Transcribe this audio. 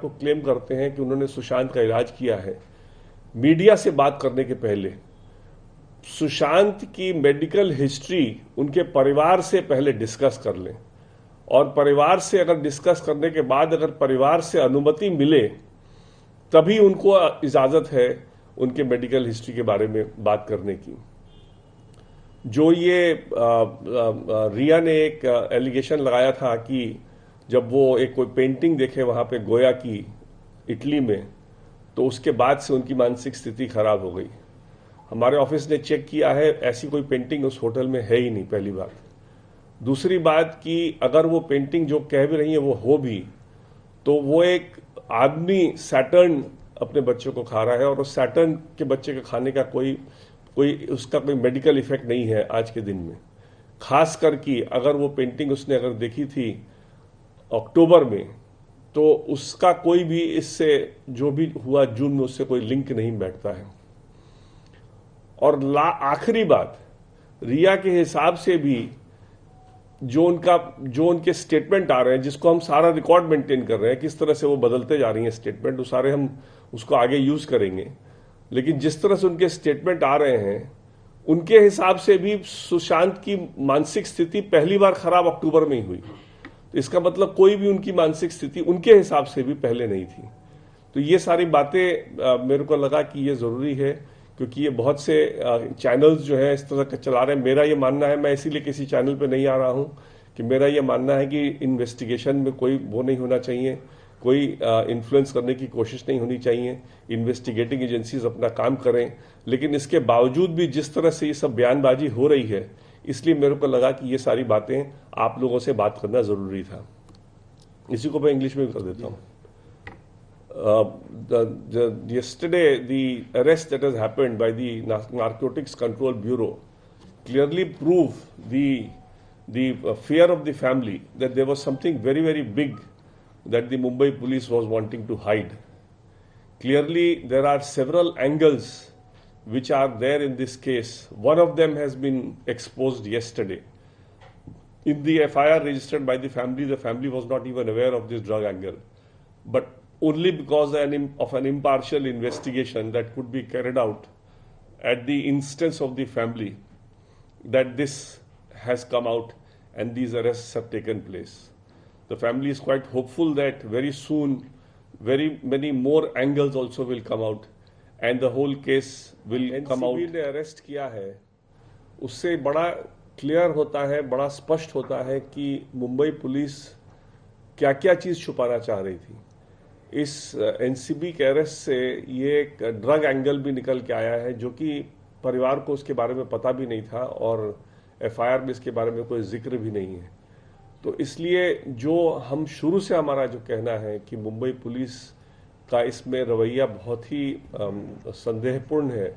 को क्लेम करते हैं कि उन्होंने सुशांत का इलाज किया है, मीडिया से बात करने के पहले सुशांत की मेडिकल हिस्ट्री उनके परिवार से पहले डिस्कस कर लें, और परिवार से अगर डिस्कस करने के बाद अगर परिवार से अनुमति मिले तभी उनको इजाजत है उनके मेडिकल हिस्ट्री के बारे में बात करने की। जो ये रिया ने एक एलिगेशन लगाया था कि जब वो एक कोई पेंटिंग देखे वहां पे गोया की इटली में, तो उसके बाद से उनकी मानसिक स्थिति खराब हो गई। हमारे ऑफिस ने चेक किया है, ऐसी कोई पेंटिंग उस होटल में है ही नहीं, पहली बात। दूसरी बात कि अगर वो पेंटिंग जो कह भी रही है वो हो भी, तो वो एक आदमी सैटर्न अपने बच्चों को खा रहा है, और उस सैटर्न के बच्चे के खाने का कोई उसका कोई मेडिकल इफेक्ट नहीं है आज के दिन में। खास कर कि अगर वो पेंटिंग उसने अगर देखी थी अक्टूबर में, तो उसका कोई भी इससे जो भी हुआ जून में उससे कोई लिंक नहीं बैठता है। और आखिरी बात, रिया के हिसाब से भी जो उनके स्टेटमेंट आ रहे हैं, जिसको हम सारा रिकॉर्ड मेंटेन कर रहे हैं, किस तरह से वो बदलते जा रही हैं स्टेटमेंट, वो सारे हम उसको आगे यूज करेंगे। लेकिन जिस तरह से उनके स्टेटमेंट आ रहे हैं, उनके हिसाब से भी सुशांत की मानसिक स्थिति पहली बार खराब अक्टूबर में ही हुई। तो इसका मतलब कोई भी उनकी मानसिक स्थिति उनके हिसाब से भी पहले नहीं थी। तो ये सारी बातें मेरे को लगा कि ये जरूरी है, क्योंकि ये बहुत से चैनल्स जो है इस तरह का चला रहे हैं। मेरा ये मानना है, मैं इसीलिए किसी चैनल पे नहीं आ रहा हूं, कि मेरा ये मानना है कि इन्वेस्टिगेशन में कोई वो नहीं होना चाहिए, कोई इन्फ्लुएंस करने की कोशिश नहीं होनी चाहिए। इन्वेस्टिगेटिंग एजेंसीज अपना काम करें, लेकिन इसके बावजूद भी जिस तरह से ये सब बयानबाजी हो रही है, इसलिए मेरे को लगा कि ये सारी बातें आप लोगों से बात करना जरूरी था। इसी को मैं इंग्लिश में भी कर देता हूँ। Yesterday, the arrest that has happened by the Narcotics Control Bureau clearly proved the fear of the family that there was something very, very big that the Mumbai police was wanting to hide. Clearly, there are several angles which are there in this case. One of them has been exposed yesterday. In the FIR registered by the family was not even aware of this drug angle. But only because of an impartial investigation that could be carried out at the instance of the family, that this has come out and these arrests have taken place. The family is quite hopeful that very soon very many more angles also will come out and the whole case will come out. NCB ने arrest किया है, उससे बड़ा clear होता है, बड़ा स्पष्ट होता है कि मुंबई पुलिस क्या क्या चीज छुपाना चाह रही थी। इस एनसीबी के अरेस्ट से ये एक ड्रग एंगल भी निकल के आया है, जो कि परिवार को उसके बारे में पता भी नहीं था, और एफआईआर में इसके बारे में कोई जिक्र भी नहीं है। तो इसलिए जो हम शुरू से हमारा जो कहना है कि मुंबई पुलिस का इसमें रवैया बहुत ही संदेहपूर्ण है,